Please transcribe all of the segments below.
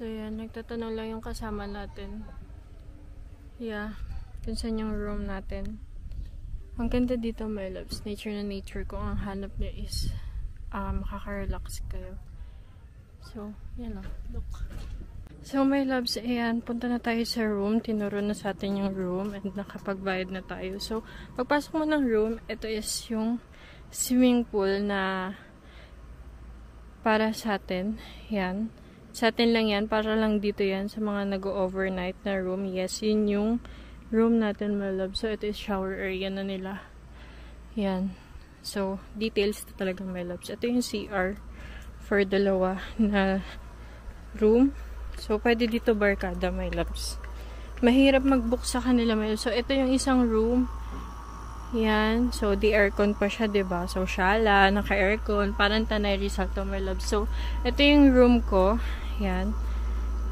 So yan, nagtatanong lang yung kasama natin. Yeah, kung saan yung room natin. Ang ganda dito, my loves. Nature na nature. Kung ang hanap niya is makaka-relax kayo. So, yan o. Look. So, my loves, ayan, punta na tayo sa room. Tinuro na sa atin yung room and nakapagbayad na tayo. So, pagpasok mo ng room, ito is yung swimming pool na para sa atin. Yan. Sa atin lang yan. Para lang dito yan sa mga nag-overnight na room. Yes, yun yung room natin, my love. So, ito is shower area na nila. Yan. So, details na talaga, my loves. Ito yung CR for dalawa na room. So, pwede dito barkada, my loves. Mahirap mag-book sa kanila, my loves. So, ito yung isang room. Yan. So, di aircon pa siya, diba? So, shala, naka-aircon. Parang Tanay Rizal to, my loves. So, ito yung room ko. Yan.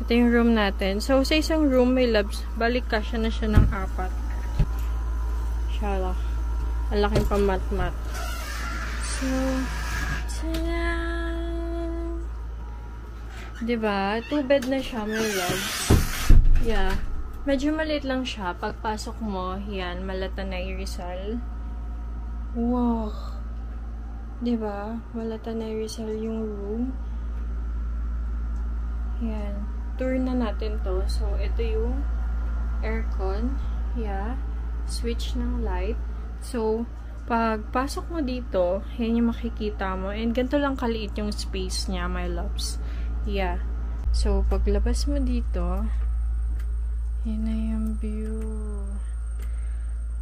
Ito yung room natin. So, sa isang room, my loves, balik kasya na siya ng 4. Shala. Ang laking pamat-mat. So, tadaan! Diba? 2 bed na siya, my loves. Yeah. Medyo maliit lang siya. Pagpasok mo, yan, Malatanay Rizal. Wow! Diba? Malatanay Rizal yung room. Yan. Tour na natin to. So, ito yung aircon. Yeah. Switch ng light. So, pagpasok mo dito, yan yung makikita mo. And ganito lang kaliit yung space niya, my loves. Yeah. So, paglabas mo dito, yan na yung view.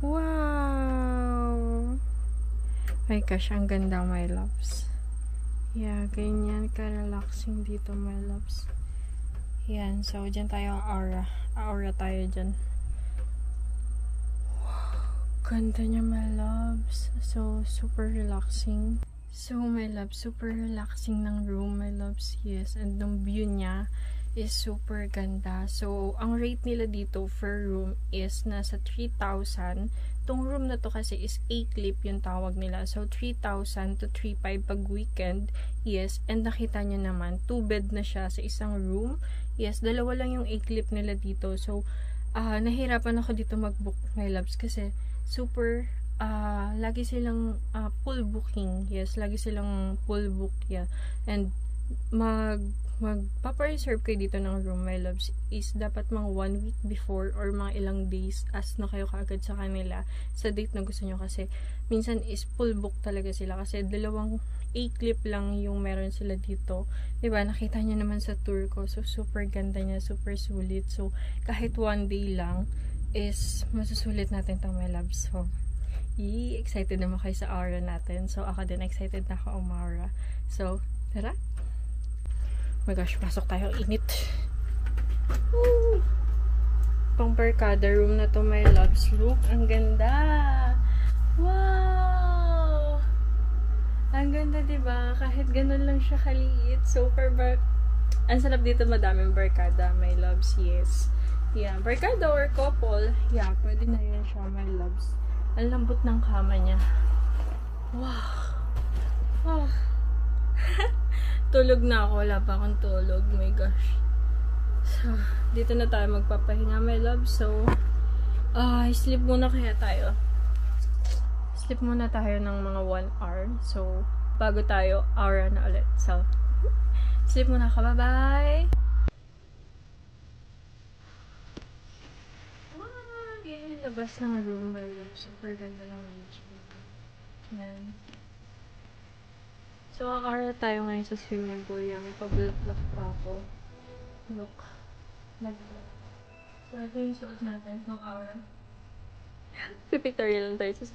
Wow! Ay gosh, ang ganda, my loves. Yeah, ganyan ka-relaxing dito, my loves. Yan. So, dyan tayo aura. Aura tayo dyan. Ganda niya, my loves. So, super relaxing. So, my loves, super relaxing ng room, my loves. Yes, and yung view niya is super ganda. So, ang rate nila dito for room is nasa 3,000. Tong room na to kasi is A-clip yung tawag nila. So, 3,000 to 3,500 pag weekend. Yes, and nakita nyo naman, 2 bed na siya sa isang room. Yes, dalawa lang yung A-clip nila dito. So, nahirapan ako dito mag-book, my loves, kasi super, lagi silang full booking. Yes, lagi silang full book, yeah. And, magpapa-reserve kayo dito ng room, my loves, is dapat mga 1 week before or mga ilang days as na kayo kaagad sa kanila sa date na gusto nyo, kasi minsan is full book talaga sila kasi dalawang A-clip lang yung meron sila dito, diba? Nakita nyo naman sa tour ko. So, super ganda niya, super sulit. So, kahit 1 day lang is masusulit natin ito, my loves. So, excited naman kayo sa aura natin. So, ako din excited na ako umaura. So, tara! Oh my gosh, pasok tayo. Init. Woo! Pang barkada room na to, my loves. Look, ang ganda. Wow! Ang ganda, diba? Kahit ganun lang siya kaliit. Super ang sarap dito, madaming barkada, my loves. Yes. Yeah, barkada or couple. Yeah, pwede na yun siya, my loves. Ang lambot ng kama niya. Wow! Wow! Tulog na ako. Wala pa akong tulog. My gosh. So, dito na tayo magpapahinga, my love. So, sleep muna kaya tayo. Sleep muna tayo ng mga 1 hour. So, bago tayo, hour na ulit. So, sleep muna ka. Bye-bye! Yan, labas ng room, my love. Super ganda lang yung yan. So, kakara tayo ngayon sa swimming pool. Yan, may pablock pa ako. Look. Nag-look. So, ito yung suot natin. No hour. Pipictorial lang tayo sa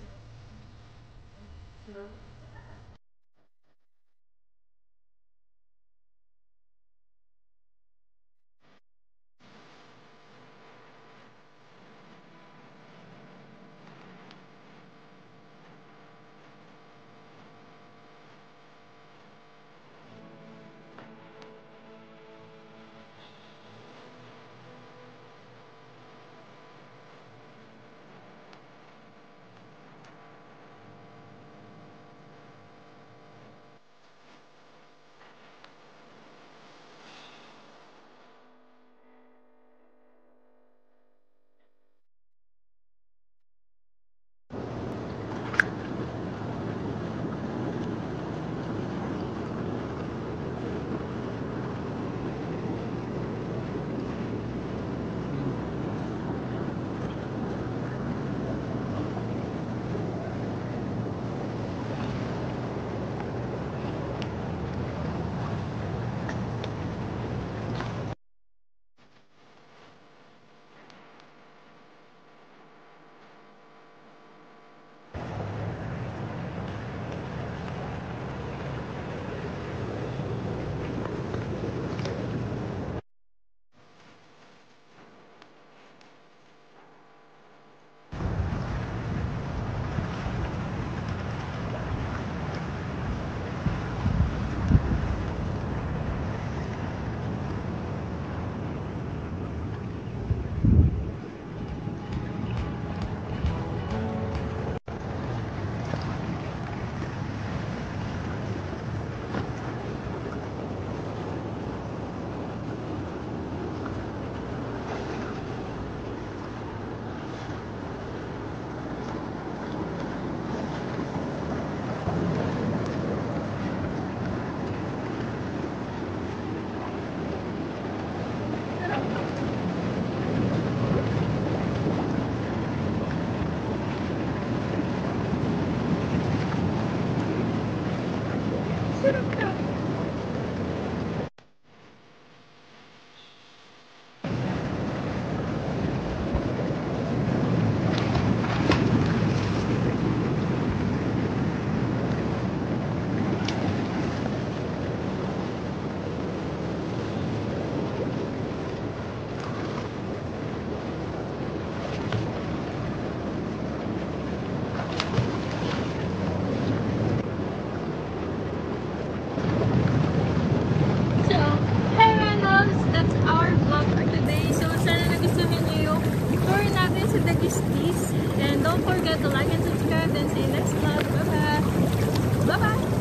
And don't forget to like and subscribe and see you next vlog. Bye bye! Bye bye!